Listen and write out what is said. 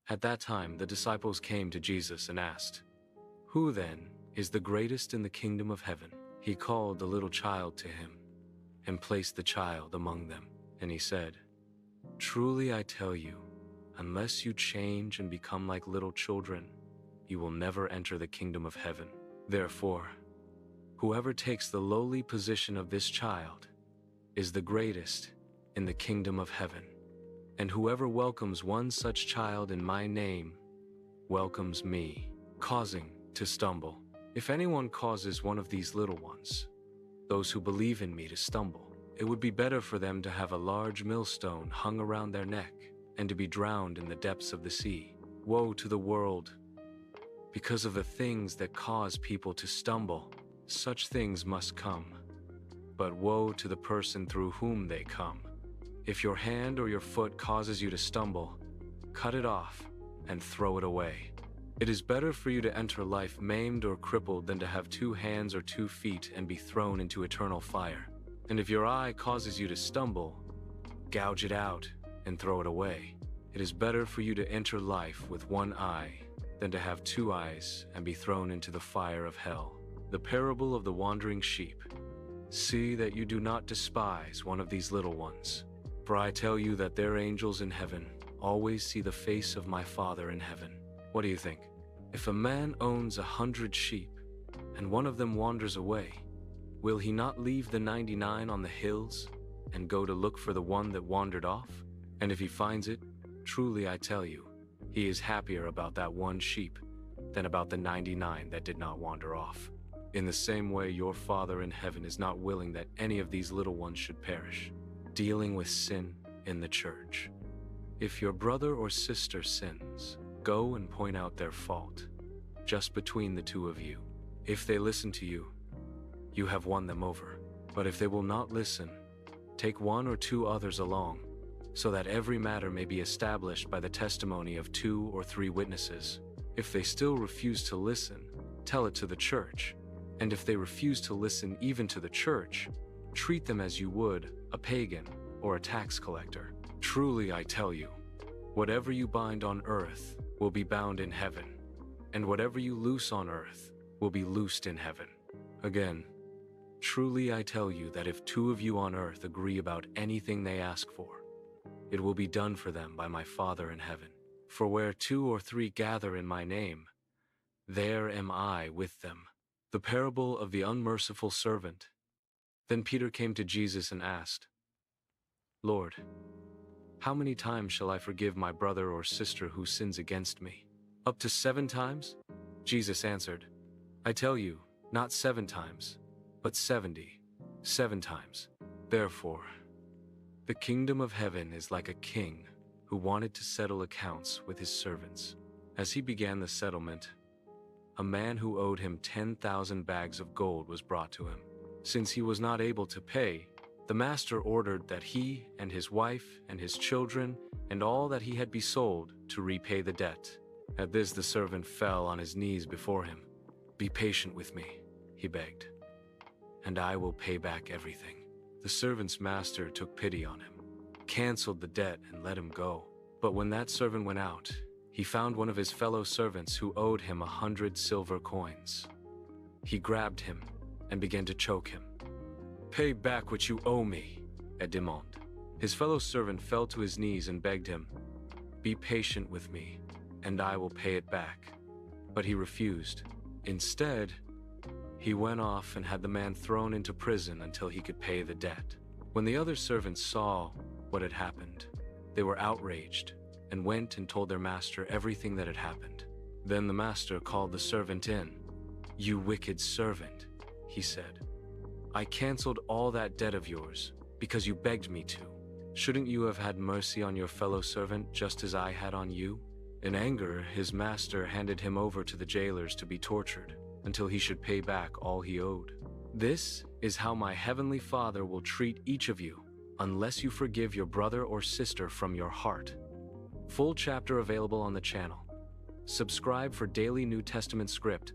At that time, the disciples came to Jesus and asked, "Who then is the greatest in the kingdom of heaven?" He called the little child to him and placed the child among them. And he said, "Truly I tell you, unless you change and become like little children, you will never enter the kingdom of heaven. Therefore, whoever takes the lowly position of this child is the greatest in the kingdom of heaven. And whoever welcomes one such child in my name welcomes me," causing to stumble. If anyone causes one of these little ones, those who believe in me, to stumble, it would be better for them to have a large millstone hung around their neck and to be drowned in the depths of the sea. Woe to the world because of the things that cause people to stumble. Such things must come, but woe to the person through whom they come. If your hand or your foot causes you to stumble, cut it off and throw it away. It is better for you to enter life maimed or crippled than to have 2 hands or 2 feet and be thrown into eternal fire. And if your eye causes you to stumble, gouge it out and throw it away. It is better for you to enter life with 1 eye than to have 2 eyes and be thrown into the fire of hell. The parable of the wandering sheep. See that you do not despise one of these little ones, for I tell you that their angels in heaven always see the face of my Father in heaven. What do you think? If a man owns 100 sheep and one of them wanders away, will he not leave the 99 on the hills and go to look for the one that wandered off? And if he finds it, truly I tell you, he is happier about that one sheep than about the 99 that did not wander off. In the same way, your Father in heaven is not willing that any of these little ones should perish. Dealing with sin in the church. If your brother or sister sins, go and point out their fault, just between the 2 of you. If they listen to you, you have won them over. But if they will not listen, take 1 or 2 others along, so that every matter may be established by the testimony of 2 or 3 witnesses. If they still refuse to listen, tell it to the church. And if they refuse to listen even to the church, treat them as you would a pagan or a tax collector. Truly I tell you, whatever you bind on earth will be bound in heaven, and whatever you loose on earth will be loosed in heaven. Again, truly I tell you that if 2 of you on earth agree about anything they ask for, it will be done for them by my Father in heaven. For where 2 or 3 gather in my name, there am I with them. The parable of the unmerciful servant. Then Peter came to Jesus and asked, "Lord, how many times shall I forgive my brother or sister who sins against me? Up to 7 times? Jesus answered, "I tell you, not 7 times, but 77 times. Therefore, the kingdom of heaven is like a king who wanted to settle accounts with his servants. As he began the settlement, a man who owed him 10,000 bags of gold was brought to him. Since he was not able to pay, the master ordered that he and his wife and his children and all that he had be sold to repay the debt. At this the servant fell on his knees before him. 'Be patient with me,' he begged, 'and I will pay back everything.' The servant's master took pity on him, canceled the debt, and let him go. But when that servant went out, he found one of his fellow servants who owed him 100 silver coins. He grabbed him and began to choke him. 'Pay back what you owe me,' he demanded. His fellow servant fell to his knees and begged him, 'Be patient with me, and I will pay it back.' But he refused. Instead, he went off and had the man thrown into prison until he could pay the debt. When the other servants saw what had happened, they were outraged and went and told their master everything that had happened. Then the master called the servant in. 'You wicked servant,' he said. 'I canceled all that debt of yours because you begged me to. Shouldn't you have had mercy on your fellow servant just as I had on you?' In anger, his master handed him over to the jailers to be tortured until he should pay back all he owed. This is how my heavenly Father will treat each of you unless you forgive your brother or sister from your heart." Full chapter available on the channel. Subscribe for daily New Testament script